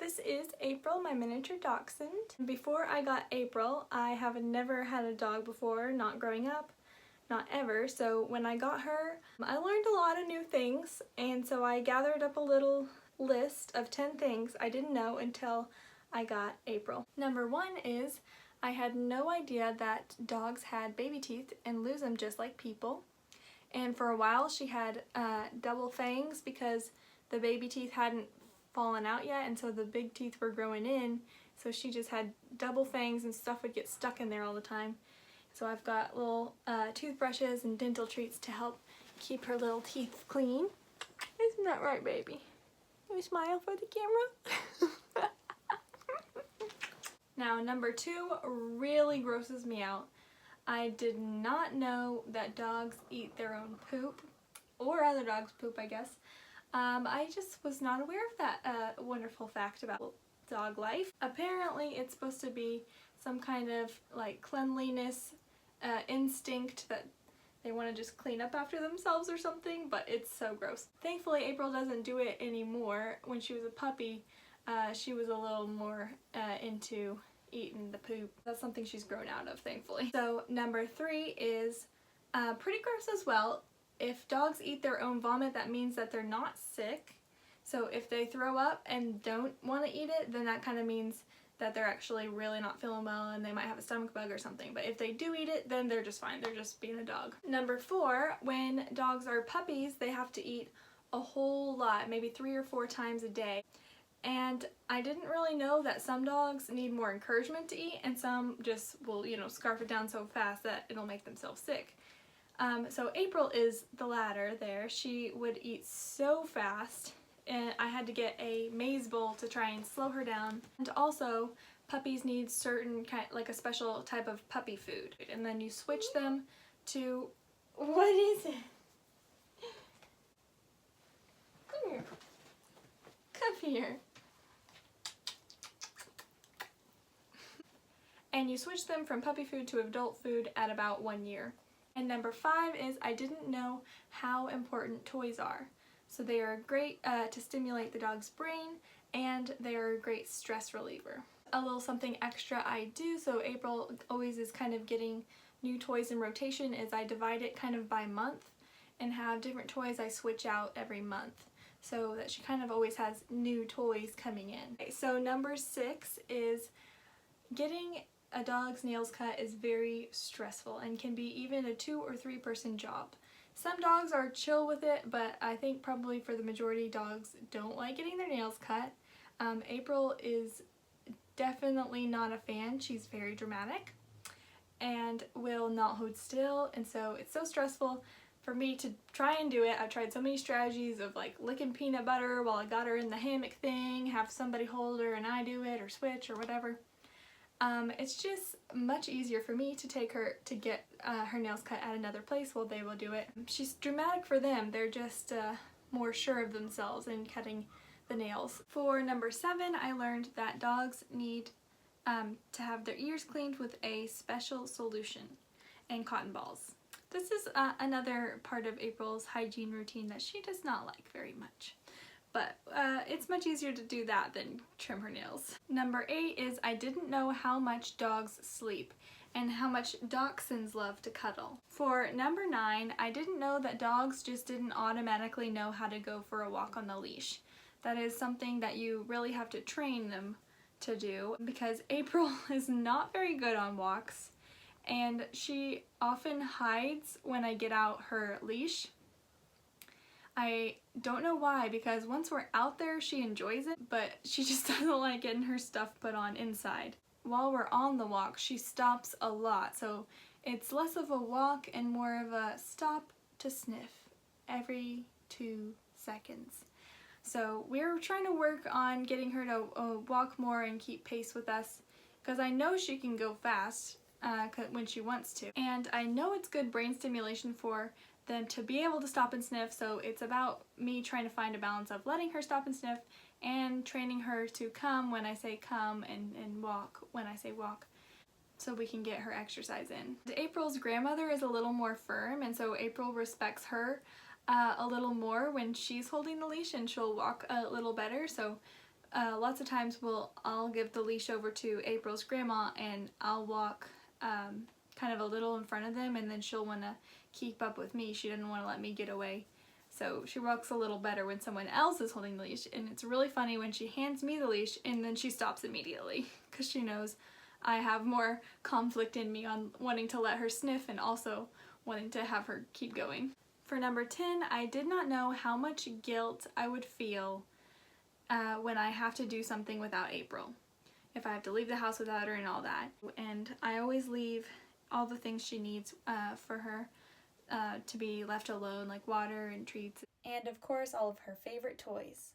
This is April, my miniature dachshund. Before I got April, I have never had a dog before, not growing up, not ever. So when I got her, I learned a lot of new things, and so I gathered up a little list of 10 things I didn't know until I got April. Number 1 is I had no idea that dogs had baby teeth and lose them just like people. And for a while she had double fangs because the baby teeth hadn't fallen out yet, and so the big teeth were growing in, so she just had double fangs and stuff would get stuck in there all the time. So I've got little toothbrushes and dental treats to help keep her little teeth clean. Isn't that right, baby? Can you smile for the camera? Now, number 2 really grosses me out. I did not know that dogs eat their own poop, or other dogs' poop, I guess. I just was not aware of that wonderful fact about dog life. Apparently it's supposed to be some kind of like cleanliness instinct that they want to just clean up after themselves or something, but it's so gross. Thankfully April doesn't do it anymore. When she was a puppy, she was a little more into eating the poop. That's something she's grown out of, thankfully. So number 3 is pretty gross as well. If dogs eat their own vomit, that means that they're not sick. So if they throw up and don't want to eat it, then that kind of means that they're actually really not feeling well and they might have a stomach bug or something. But if they do eat it, then they're just fine. They're just being a dog. Number 4, when dogs are puppies, they have to eat a whole lot, maybe 3 or 4 times a day. And I didn't really know that some dogs need more encouragement to eat and some just will, scarf it down so fast that it'll make themselves sick. So April is the latter there. She would eat so fast and I had to get a maze bowl to try and slow her down. And also puppies need certain like a special type of puppy food, and then you switch them to, what is it? Come here. Come here. And you switch them from puppy food to adult food at about 1 year. And number 5 is I didn't know how important toys are. So they are great to stimulate the dog's brain, and they are a great stress reliever. A little something extra I do, so April always is kind of getting new toys in rotation, is I divide it kind of by month and have different toys I switch out every month, so that she kind of always has new toys coming in. Okay, so number 6 is getting a dog's nails cut is very stressful and can be even a 2 or 3 person job. Some dogs are chill with it, but I think probably for the majority dogs don't like getting their nails cut. April is definitely not a fan. She's very dramatic and will not hold still, and so it's so stressful for me to try and do it. I've tried so many strategies of like licking peanut butter while I got her in the hammock thing, have somebody hold her and I do it, or switch or whatever. It's just much easier for me to take her to get her nails cut at another place while they will do it. She's dramatic for them. They're just more sure of themselves in cutting the nails. For number 7, I learned that dogs need to have their ears cleaned with a special solution and cotton balls. This is another part of April's hygiene routine that she does not like very much. But it's much easier to do that than trim her nails. Number 8 is I didn't know how much dogs sleep and how much dachshunds love to cuddle. For number 9, I didn't know that dogs just didn't automatically know how to go for a walk on the leash. That is something that you really have to train them to do, because April is not very good on walks and she often hides when I get out her leash. I don't know why, because once we're out there she enjoys it, but she just doesn't like getting her stuff put on inside. While we're on the walk she stops a lot, so it's less of a walk and more of a stop to sniff every 2 seconds. So we're trying to work on getting her to walk more and keep pace with us, because I know she can go fast when she wants to. And I know it's good brain stimulation for them to be able to stop and sniff, so it's about me trying to find a balance of letting her stop and sniff and training her to come when I say come and walk when I say walk, so we can get her exercise in. April's grandmother is a little more firm, and so April respects her a little more when she's holding the leash, and she'll walk a little better. So lots of times I'll give the leash over to April's grandma, and I'll walk kind of a little in front of them, and then she'll want to keep up with me. She doesn't want to let me get away. So she walks a little better when someone else is holding the leash, and it's really funny when she hands me the leash and then she stops immediately because she knows I have more conflict in me on wanting to let her sniff and also wanting to have her keep going. For number 10, I did not know how much guilt I would feel when I have to do something without April. If I have to leave the house without her and all that. And I always leave all the things she needs for her to be left alone, like water and treats. And of course, all of her favorite toys.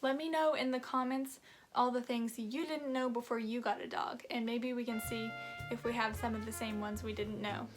Let me know in the comments all the things you didn't know before you got a dog, and maybe we can see if we have some of the same ones we didn't know.